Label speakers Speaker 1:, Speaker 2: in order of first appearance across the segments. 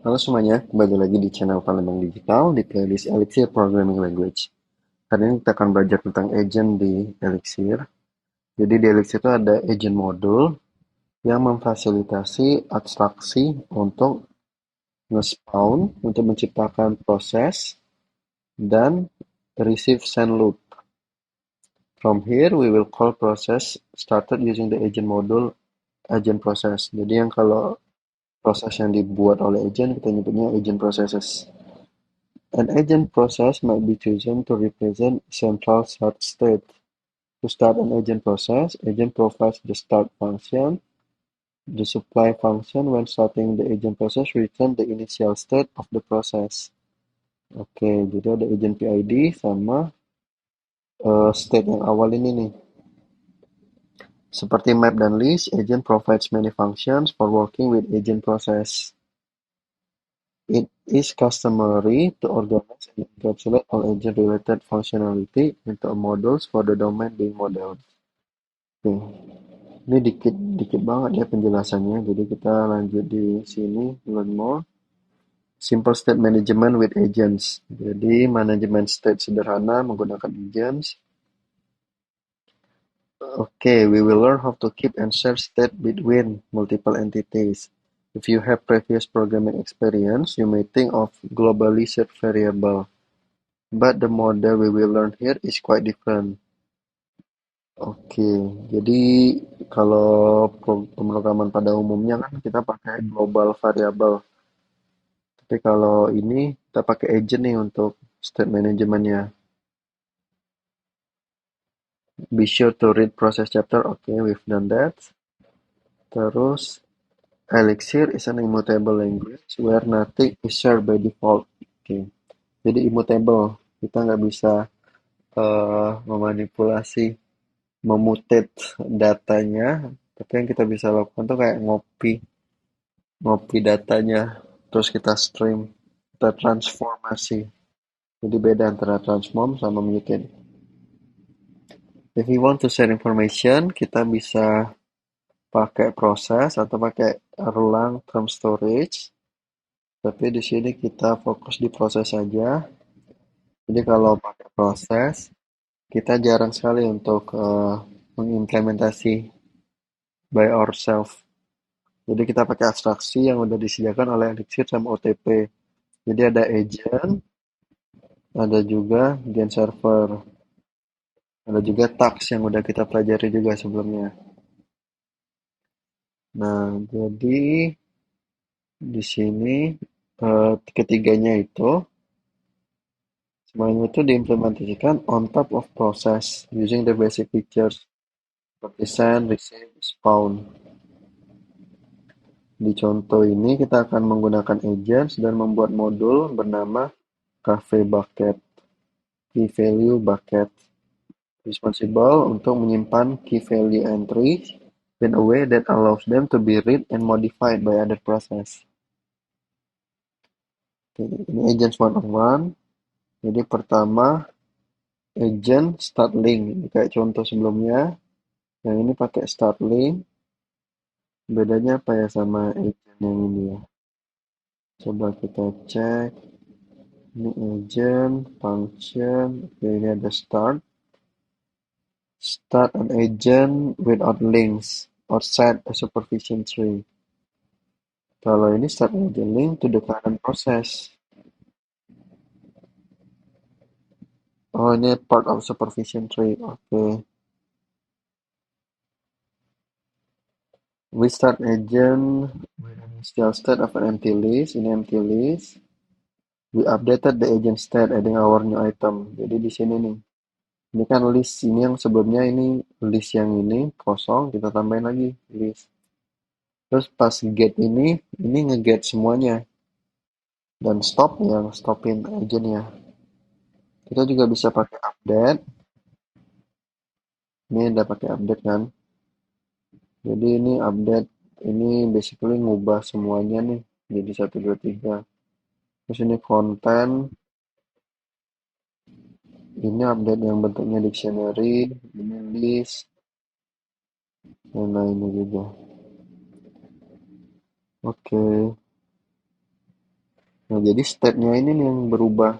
Speaker 1: Halo semuanya, kembali lagi di channel Palembang Digital di playlist Elixir Programming Language. Hari ini kita akan belajar tentang agent di Elixir. Jadi di Elixir itu ada agent modul yang memfasilitasi abstraksi untuk nge-spawn, untuk menciptakan proses, dan receive send loop. From here, we will call process started using the agent module agent process. Jadi yang kalau proses yang dibuat oleh agent, kita nyebutnya agent processes. An agent process might be chosen to represent central start state. To start an agent process, agent provides the start function. The supply function when starting the agent process return the initial state of the process. Oke, jadi ada agent PID sama state yang awal ini nih. Seperti map dan list, agent provides many functions for working with agent process. It is customary to organize and encapsulate all agent-related functionality into modules for the domain being modeled. Oke, ini dikit banget ya penjelasannya. Jadi kita lanjut di sini, learn more. Simple state management with agents. Jadi manajemen state sederhana menggunakan agents. Okay, we will learn how to keep and share state between multiple entities. If you have previous programming experience, you may think of globally shared variable. But the model we will learn here is quite different. Oke, jadi kalau pemrograman pada umumnya kan kita pakai global variable. Tapi kalau ini kita pakai agent nih untuk state manajemennya. Be sure to read process chapter. Oke, we've done that. Terus, Elixir is an immutable language where nothing is shared by default. Oke, jadi immutable. Kita nggak bisa memanipulasi, memutate datanya. Tapi yang kita bisa lakukan tuh kayak ngopi datanya, terus kita stream, kita transformasi. Jadi beda antara transform sama mutate. If we want to share information, kita bisa pakai proses atau pakai rulang term storage. Tapi di sini kita fokus di proses saja. Jadi kalau pakai proses, kita jarang sekali untuk mengimplementasi by ourselves. Jadi kita pakai abstraksi yang udah disediakan oleh Elixir sama OTP. Jadi ada agent, ada juga gen server, ada juga tax yang udah kita pelajari juga sebelumnya. Nah, jadi di sini ketiganya itu semuanya itu diimplementasikan on top of process using the basic features seperti send, receive, spawn. Di contoh ini kita akan menggunakan agents dan membuat modul bernama cafe bucket, key value bucket, responsible untuk menyimpan key value entries in a way that allows them to be read and modified by other process. Oke, ini agents one-on-one. Jadi pertama agent start link, kayak contoh sebelumnya. Yang ini pakai start link. Bedanya apa ya sama agent yang ini ya? Coba kita cek. Ini agent, function. Oke, ini ada start. Start an agent without links or set a supervision tree. Kalau ini start an agent link to the current process. Oh, ini part of supervision tree. Oke. We start agent with an initial state of an empty list. Ini empty list. We updated the agent state adding our new item. Jadi di sini nih. Ini kan list ini yang sebelumnya ini list yang ini kosong, kita tambahin lagi list. Terus pas get ini nge-get semuanya. Dan stop yang stopin agentnya. Kita juga bisa pakai update. Ini udah pakai update kan. Jadi ini update, ini basically ngubah semuanya nih jadi 1, 2, 3. Terus ini konten, ini update yang bentuknya dictionary, ini list, dan lainnya juga. Oke. Nah, jadi state-nya ini nih yang berubah,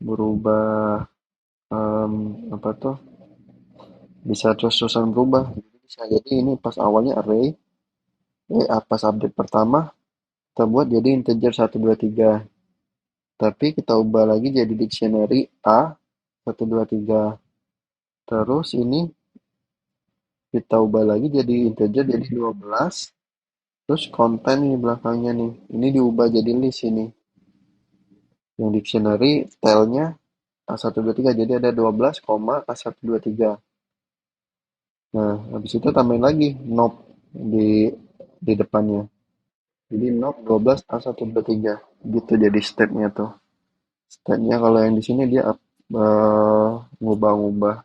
Speaker 1: berubah apa tuh? Bisa terus-terusan berubah. Jadi bisa jadi ini pas awalnya array, pas update pertama kita buat jadi integer 1 2 3. Tapi kita ubah lagi jadi dictionary A 1 2 3. Terus ini kita ubah lagi jadi integer jadi 12. Terus konten nih belakangnya nih. Ini diubah jadi list ini. Yang dictionary style-nya A1 2 3. Jadi ada 12, A1 2 3. Nah, habis itu tambahin lagi knob di depannya. Jadi knob 12 A1 2 3. Gitu jadi step-nya tuh. Step-nya kalau yang di sini dia ngubah-ngubah.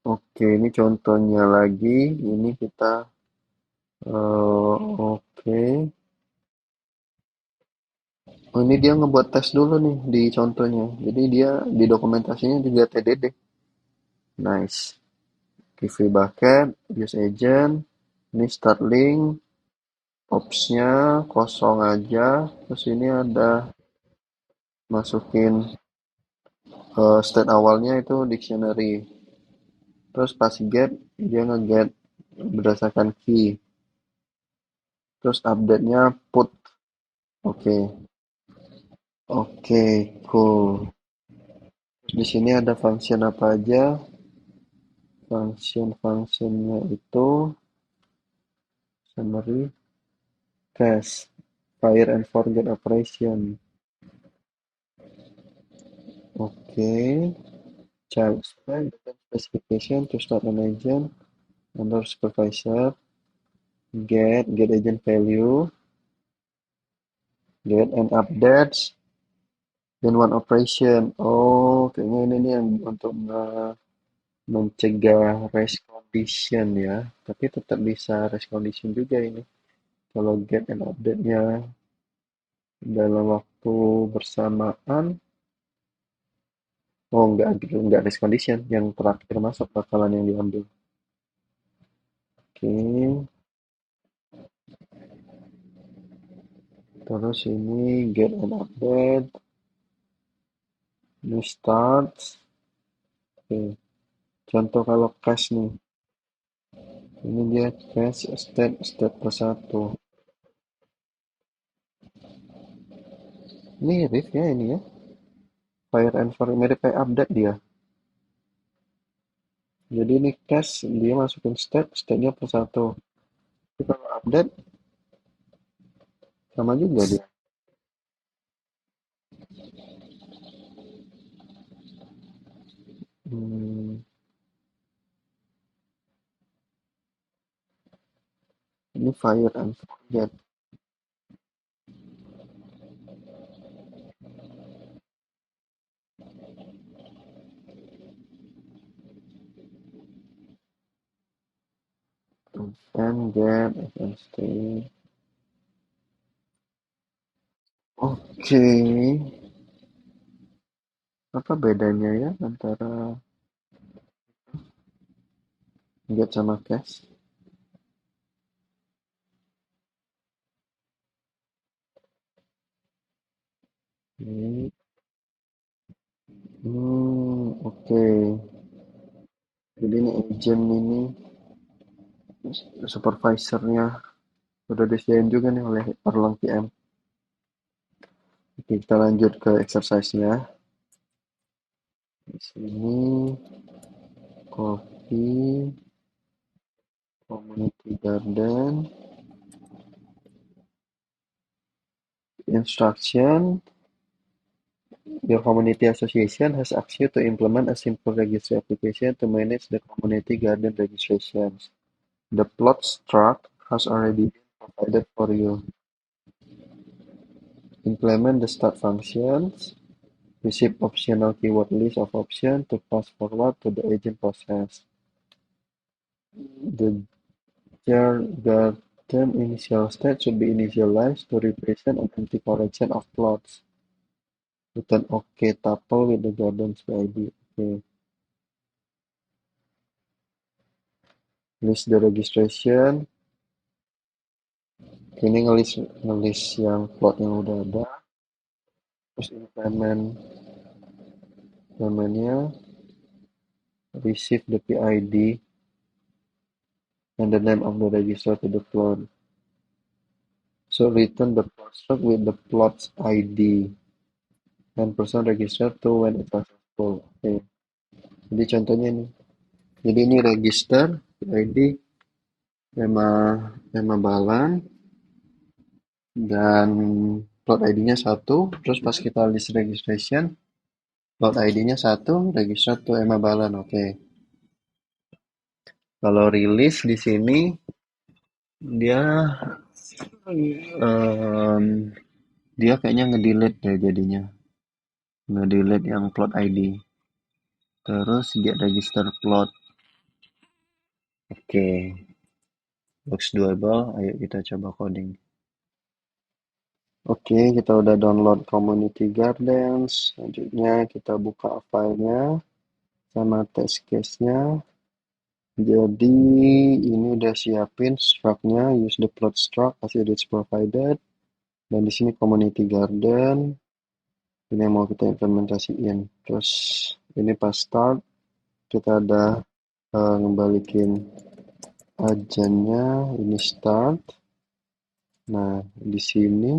Speaker 1: Oke, ini contohnya lagi. Ini kita oke. Oh, ini dia ngebuat tes dulu nih di contohnya. Jadi dia di dokumentasinya juga TDD. Nice. Give bucket, use agent. Ini start link, ops-nya kosong aja. Terus ini ada masukin state awalnya itu dictionary. Terus pas get, dia nge-get berdasarkan key. Terus update-nya put. Oke. Oke, cool. Terus di sini ada function apa aja? Function-functionnya itu summary, cache, fire and forget operation. Oke. Child spec, specification to start an agent under supervisor. Get agent value, get and updates, then one operation. Oh, kayaknya ini nih yang untuk mencegah race condition ya. Tapi tetap bisa race condition juga ini. Kalau get and update-nya dalam waktu bersamaan, oh enggak gitu, enggak race condition. Yang terakhir masuk bakalan yang diambil. Oke, terus ini get and update, new starts. Oke, contoh kalau cache nih. Ini dia cache step per satu. Mirip ya ini ya. Fire and Forget mirip kayak update dia. Jadi ini cache dia masukin stepnya per satu. Tapi kalau update sama juga dia. Hmm, ini Fire and Forget. And get and stay. Oke. Apa bedanya ya antara get sama cache? Ini. Oke. Jadi ini agent ini supervisornya udah disediain juga nih oleh Erlang PM. Oke, kita lanjut ke exercise-nya. Di sini copy community garden instruction. Your community association has asked you to implement a simple registry application to manage the community garden registrations. The plot struct has already been provided for you. Implement the start functions. Receive optional keyword list of options to pass forward to the agent process. The jar garden initial state should be initialized to represent an empty collection of plots with an OK tuple with the garden's ID. Okay. List the registration. Ini ngelis ngelis yang plot yang udah ada, terus implementnya receive the PID and the name of the register to the plot. So return the plot struct with the plot's ID and person register to when it's successful. Oke. Jadi contohnya nih. Jadi ini register ID Emma Emma Balan dan plot ID-nya satu. Terus pas kita list registration, plot ID-nya satu, register to Emma Balan. Oke. Kalau rilis di sini dia em, dia kayaknya ngedelete deh jadinya. Ngedelete yang plot ID. Terus get register plot. Oke. Looks doable. Ayo kita coba coding. Oke, kita udah download Community Gardens. Selanjutnya kita buka filenya sama test case-nya. Jadi ini udah siapin struct-nya, use the plot struct as it is provided. Dan di sini Community Garden. Ini yang mau kita implementasiin. Terus ini pas start kita ada ngebalikin agentnya, ini start. Nah, di sini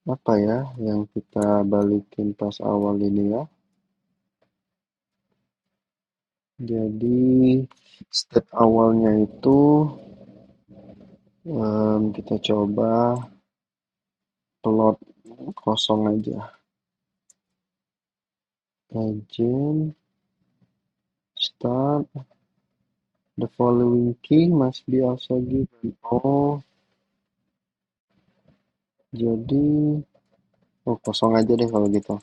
Speaker 1: apa ya yang kita balikin pas awal ini ya? Jadi step awalnya itu kita coba plot kosong aja. Agent start the following key must be also given. Oh, jadi kosong aja deh kalau gitu.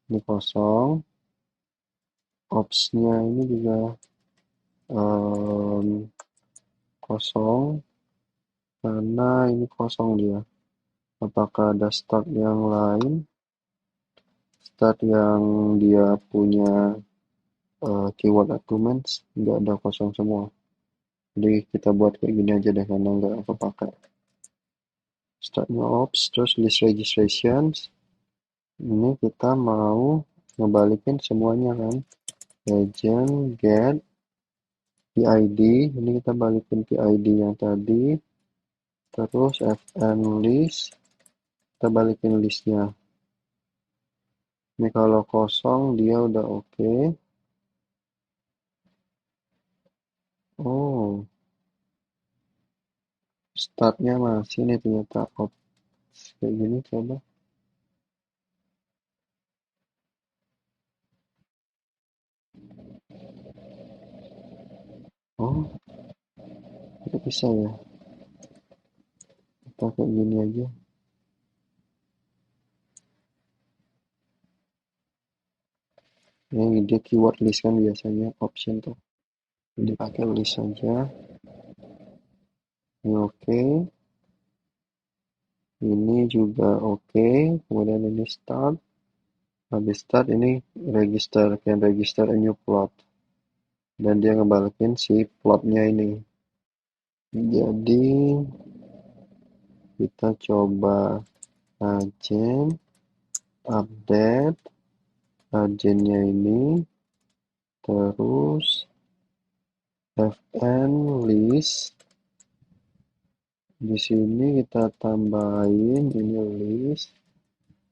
Speaker 1: Ini kosong. Ops-nya ini juga kosong karena ini kosong dia. Apakah ada start yang lain? Start yang dia punya keyword arguments nggak ada, kosong semua. Jadi kita buat kayak gini aja deh karena nggak aku pakai. Startnya ops, terus list registrations. Ini kita mau ngebalikin semuanya kan. Agent get PID, ini kita balikin PID yang tadi. Terus fn list, kita balikin listnya. Ini kalau kosong dia udah oke. Oh, startnya masih nih ternyata ops kayak gini, coba. Oh, nggak bisa ya. Kita kayak gini aja. Ini dia keyword list kan biasanya option tuh. Jadi pakai list saja. Ini oke. Ini juga oke. Kemudian ini start. Habis start ini register, can register a new plot. Dan dia ngebalikin si plotnya ini. Jadi kita coba agent update agentnya ini, terus fn list. Di sini kita tambahin ini list.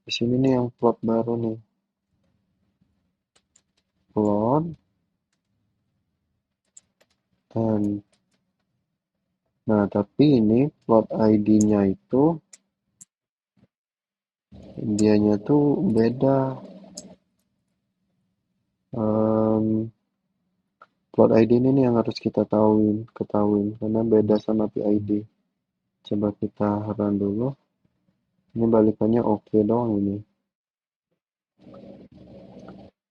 Speaker 1: Di sini nih yang plot baru nih. Plot dan nah, tapi ini plot ID-nya itu dianya tuh beda. Plot ID ini nih yang harus kita ketahuin karena beda sama PID. Coba kita run dulu. Ini balikannya oke dong ini.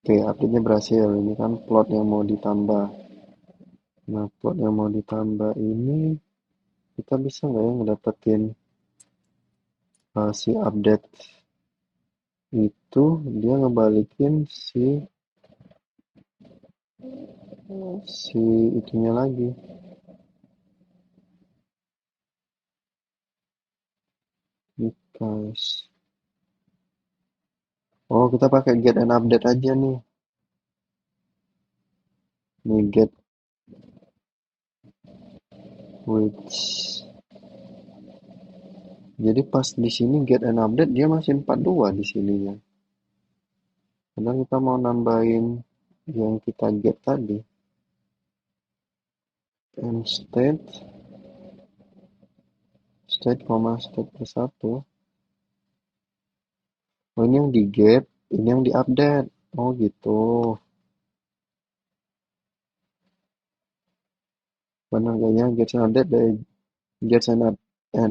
Speaker 1: Oke, update-nya berhasil. Ini kan plot yang mau ditambah. Nah, plot yang mau ditambah ini kita bisa nggak ya ngedapetin si update itu dia ngebalikin si itunya lagi. Guys. Oh, kita pakai get and update aja nih. Nih get which. Jadi pas di sini get and update dia masih 42 di sininya. Padahal kita mau nambahin yang kita get tadi. And state state plus 1. Oh, ini yang di get, ini yang di update. Oh, gitu. Benar kayaknya get and update gets and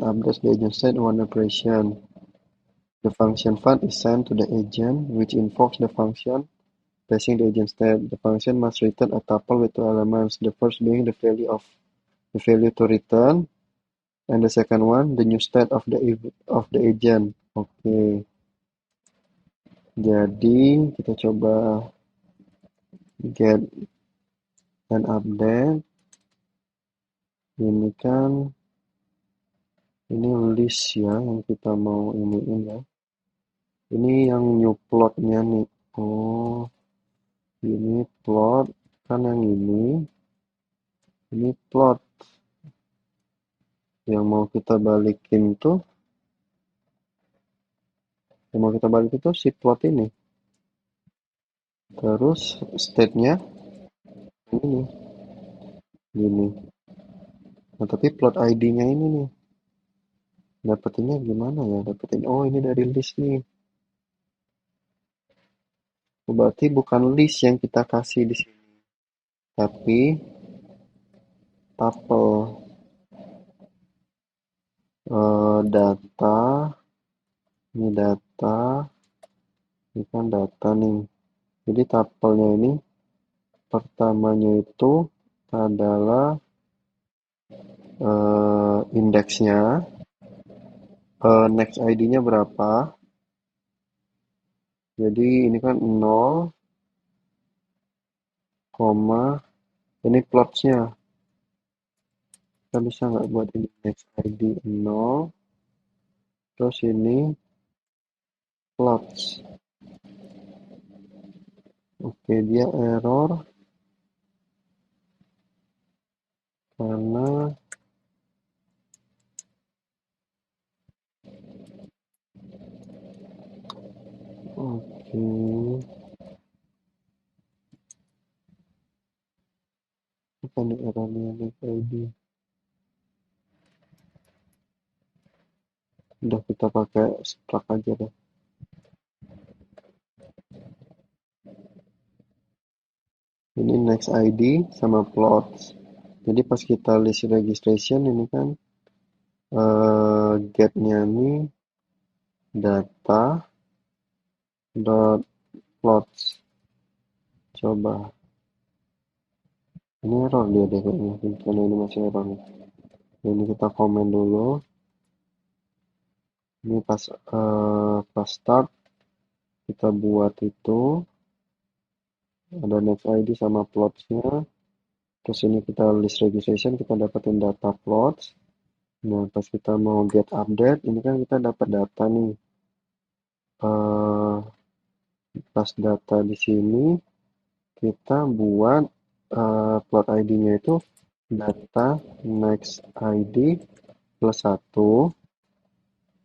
Speaker 1: updates the agent state one operation. The function fund is sent to the agent, which invokes the function passing the agent state. The function must return a tuple with two elements. The first being the value to return, and the second one the new state of the agent. Oke. Jadi kita coba get and update. Ini kan ini list ya yang kita mau iniin ya. Ini yang new plotnya nih. Oh, ini plot kan yang ini plot yang mau kita balikin tuh si plot ini. Terus state-nya ini gini. Nah, tapi plot ID-nya ini nih. Dapetinnya gimana ya? Oh, ini dari list nih. Berarti bukan list yang kita kasih di sini, tapi tuple. Data, ini data, ini kan data nih. Jadi tupelnya ini pertamanya itu adalah indeksnya, next ID-nya berapa. Jadi ini kan 0, ini plots-nya. Kita bisa nggak buat ini next ID 0, terus ini plots. Oke, dia error karena oke. Apa nih errornya next ID? Udah kita pakai struct aja deh. Ini next ID sama plots. Jadi pas kita list registration ini kan get-nya ini data dot plots. Coba. Ini error dia deh kayaknya. Karena ini masih error. Ini kita komen dulu. Ini pas start kita buat itu ada next ID sama plots-nya. Terus ini kita list registration, kita dapetin data plots. Nah, pas kita mau get update, ini kan kita dapat data nih. Pas data di sini, kita buat plot ID-nya itu data next ID plus 1.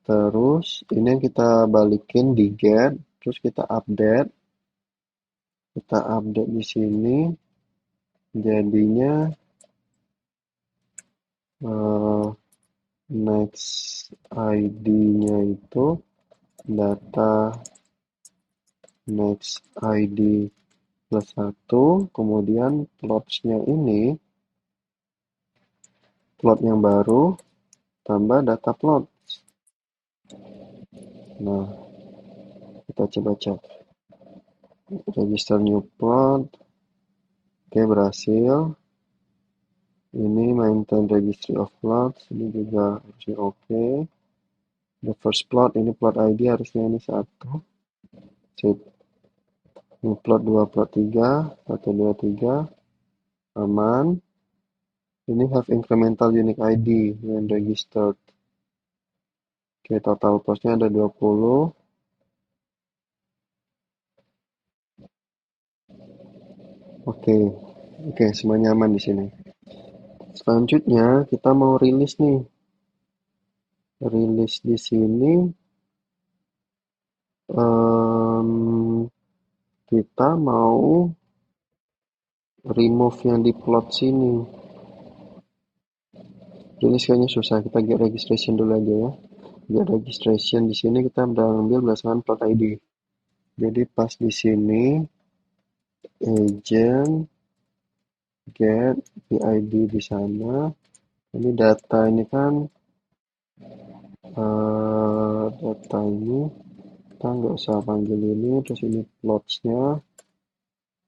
Speaker 1: Terus ini yang kita balikin di get, terus kita update. Kita update di sini, jadinya next ID-nya itu data next ID plus 1, kemudian plots-nya ini plot yang baru tambah data plot. Nah, kita coba cek. Register new plot. Oke, berhasil. Ini maintain registry of plots. Ini juga harusnya oke. The first plot, ini plot ID harusnya ini 1. Sip. Ini plot 2, plot 3. 1, 2, 3. Aman. Ini have incremental unique ID when registered. Oke, total postnya ada 20. Oke, oke, semuanya aman di sini. Selanjutnya kita mau rilis nih. Rilis di sini em, kita mau remove yang di plot sini. Rilis kayaknya susah, kita get registration dulu aja ya. Get registration di sini kita ambil berdasarkan plot ID. Jadi pas di sini agent get PID di sana. Ini data ini kan data ini kita nggak usah panggil ini, terus ini plots-nya,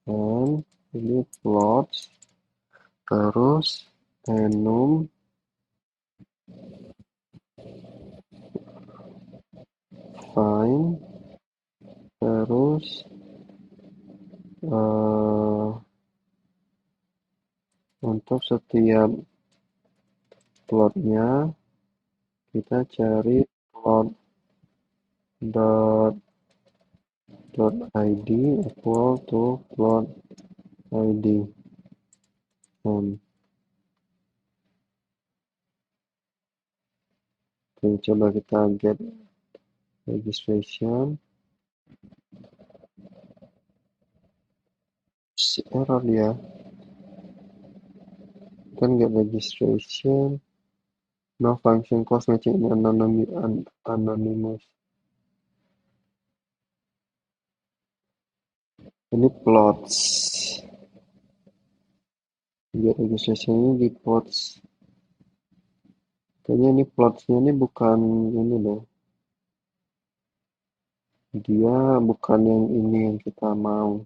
Speaker 1: dan ini plots, terus enum find, terus untuk setiap plotnya kita cari plot dot plot id equal to plot id. Oke, coba kita get registration. Error ya, kan get registration, no function clause matching in anonymous. Ini plots, get registration ini di plots. Kayaknya ini plotsnya ini bukan ini loh, dia bukan yang ini yang kita mau.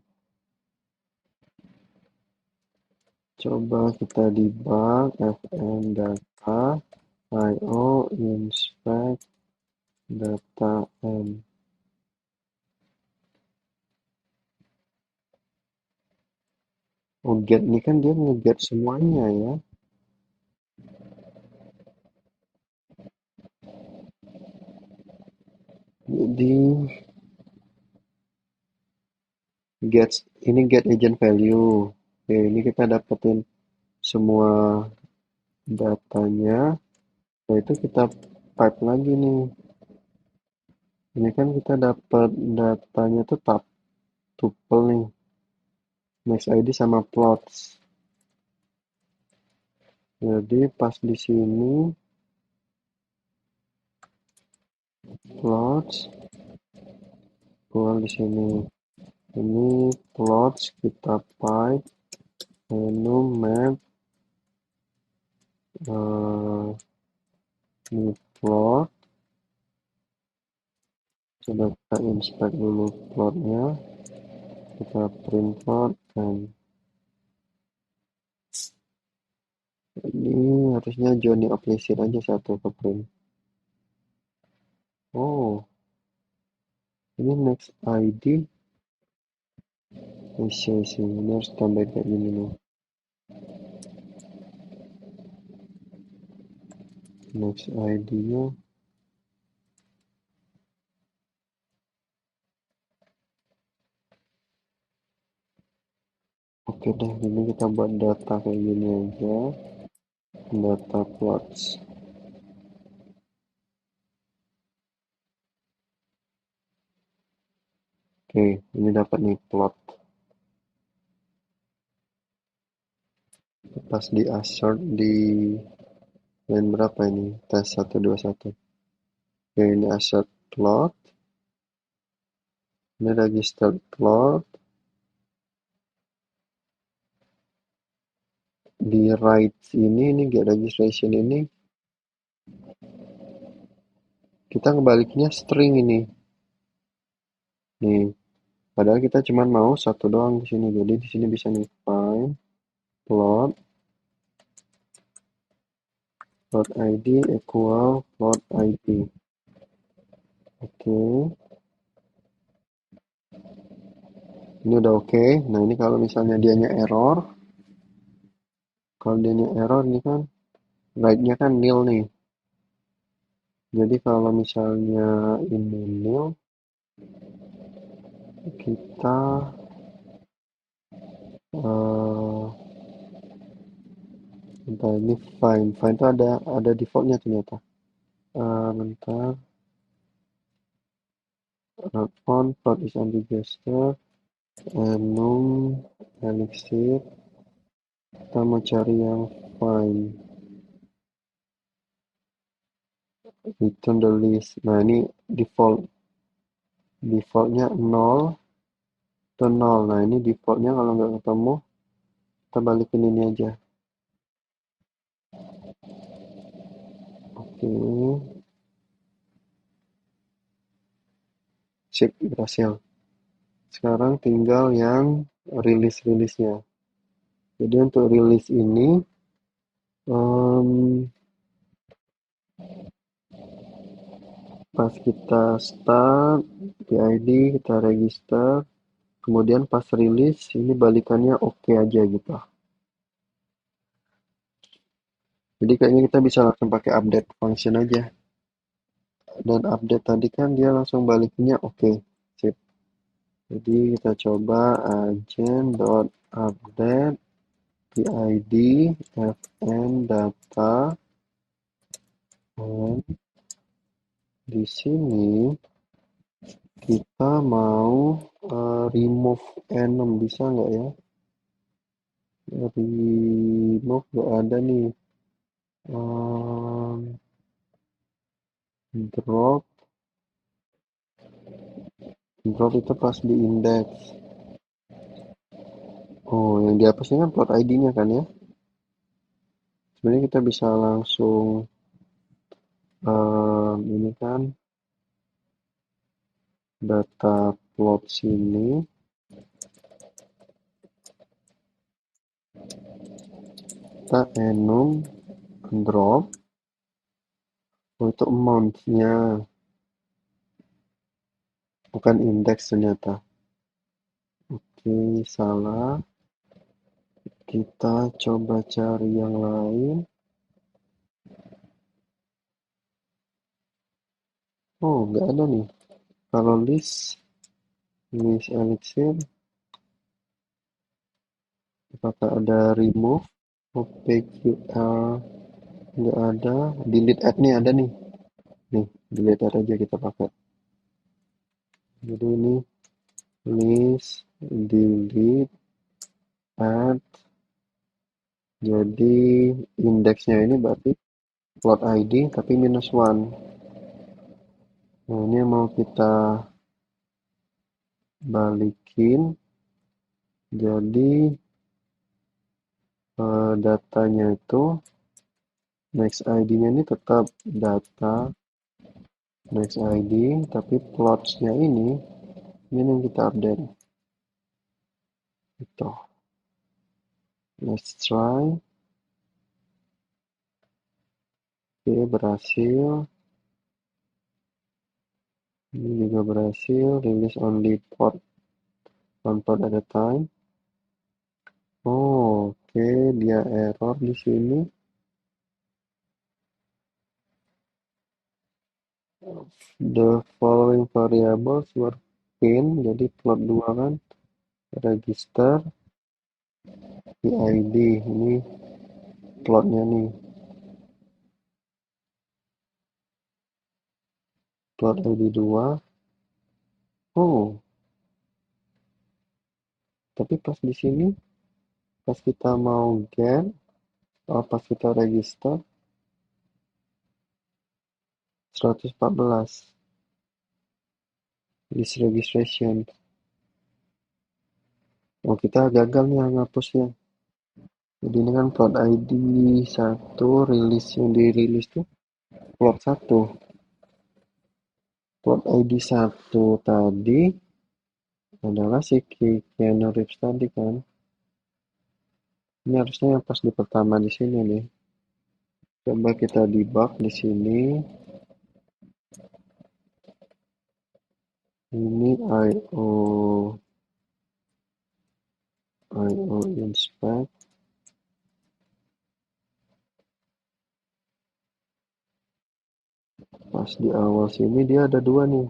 Speaker 1: Coba kita debug fn data io inspect data m. Oh, get ini kan dia nge-get semuanya ya. Jadi get agent value. Oke, ini kita dapetin semua datanya. Nah, itu kita pipe lagi nih. Ini kan kita dapat datanya tuh tuple nih. Next ID sama plots. Jadi pas di sini plots keluar di sini. Ini plots kita pipe menu map ini plot. Coba kita inspect dulu plotnya. Kita print plot dan ini harusnya Johnny Oplisir aja satu ke print. Oh, ini next ID. Isi ini harus tambah kayak gini nih. Next ID-nya. Oke deh, ini kita buat data kayak gini aja. Data plots. Oke, ini dapat nih plot. Pas di assert di line berapa ini? Tes 121. Oke, ini assert plot. Ini register plot. Di right ini get registration ini kita ngebalikinnya string ini. Nih, padahal kita cuma mau satu doang di sini. Jadi di sini bisa nih find plot ID equal plot ID. Oke. Ini udah oke. Nah, ini kalau misalnya dianya error. Kalau dianya error ini kan right-nya kan nil nih. Jadi kalau misalnya ini nil, kita bentar, ini fine itu ada defaultnya ternyata. Bentar, on plot is ambiguous, enum elixir, kita mau cari yang fine, return the list. Nah ini defaultnya 0 ke 0. Nah ini defaultnya kalau nggak ketemu kita balikin ini aja. Oke, sip, berhasil. Sekarang tinggal yang rilisnya. Jadi untuk rilis ini pas kita start PID, kita register, kemudian pas rilis ini balikannya oke aja gitu. Jadi kayaknya kita bisa langsung pakai update function aja. Dan update tadi kan dia langsung balikinnya oke. Sip. Jadi kita coba agent.update PID fn data, dan di sini kita mau remove enum, bisa nggak ya? Remove nggak ada nih. Drop itu pas di index. Oh, yang di atasnya kan plot ID-nya kan ya. Sebenarnya kita bisa langsung ini kan data plot sini, kita enum drop. Oh, itu amount-nya, bukan index ternyata. Oke, salah. Kita coba cari yang lain. Oh, nggak ada nih. Kalau list elixir, apakah ada remove? OPQR, nggak ada. Delete add nih ada nih. Nih, delete add aja kita pakai. Jadi ini list, delete, add. Jadi indeksnya ini berarti plot ID tapi -1. Nah, ini mau kita balikin. Jadi datanya itu next ID-nya ini tetap data next ID, tapi plots-nya ini yang kita update. Gitu. Let's try. Oke, berhasil. Ini juga berhasil. Release only one port at a time. Oh, oke, dia error di sini. The following variables were pinned. Jadi plot 2 kan. Register PID. Ini plotnya nih. Plot ID 2. Oh, tapi pas di sini, pas kita mau get, pas kita register, 114 list registration. Oh, kita gagal nih ngapusnya. Jadi ini kan plot ID 1, rilis yang dirilis tuh plot 1. Plot ID 1 tadi adalah si Keanu Reeves tadi kan. Ini harusnya yang pas di pertama di sini nih. Coba kita debug di sini. Ini IO inspect. Pas Pas di awal sini dia ada dua nih.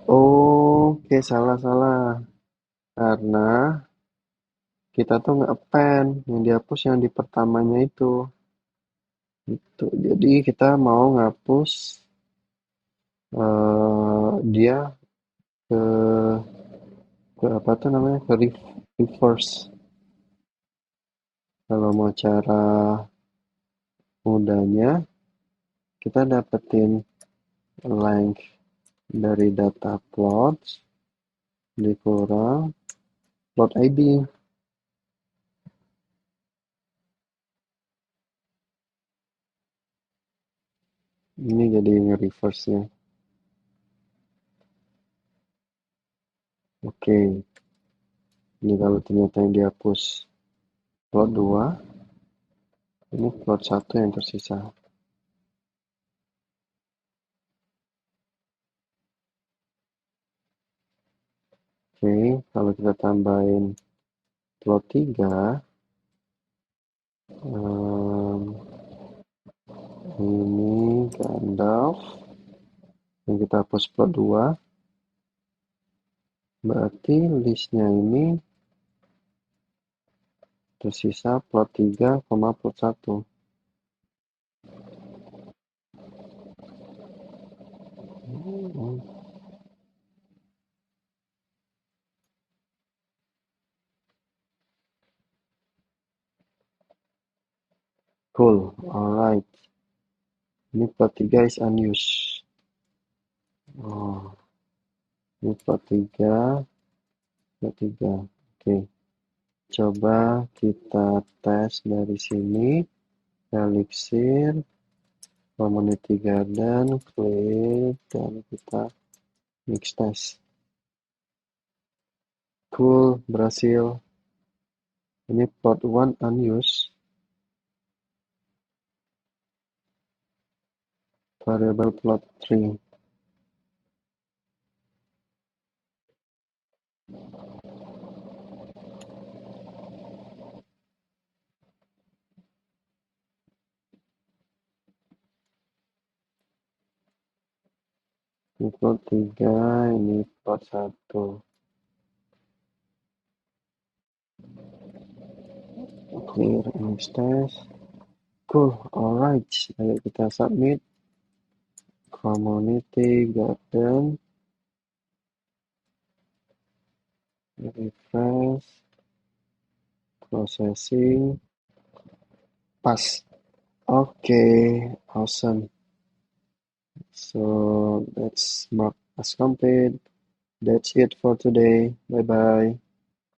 Speaker 1: Oke, salah-salah. Karena kita tuh nge-append, yang dihapus yang di pertamanya itu. Gitu. Jadi kita mau ngapus dia ke apa tuh namanya, ke reverse. Kalau mau cara mudahnya, kita dapetin length dari data plots dikurang plot ID. Ini jadi nge-reverse-nya. Oke, ini kalau ternyata yang dihapus plot 2, ini plot 1 yang tersisa. Oke, kalau kita tambahin plot 3, ini Gandalf, yang kita hapus plot 2, berarti listnya ini tersisa plot 3, plot 1. Cool, alright. Ini plot 3 is unused. Ini plot 3. Oke. Coba kita tes dari sini. Elixir, Community Garden, Click, dan kita mix test. Cool, berhasil. Ini plot 1 unused. Variable plot 3. Ini plot 3, ini plot 1. Clear mix test. Cool, alright. Ayo kita submit. Community Garden. Refresh. Processing. Pas. Okay, awesome. So let's mark as complete. That's it for today. Bye bye.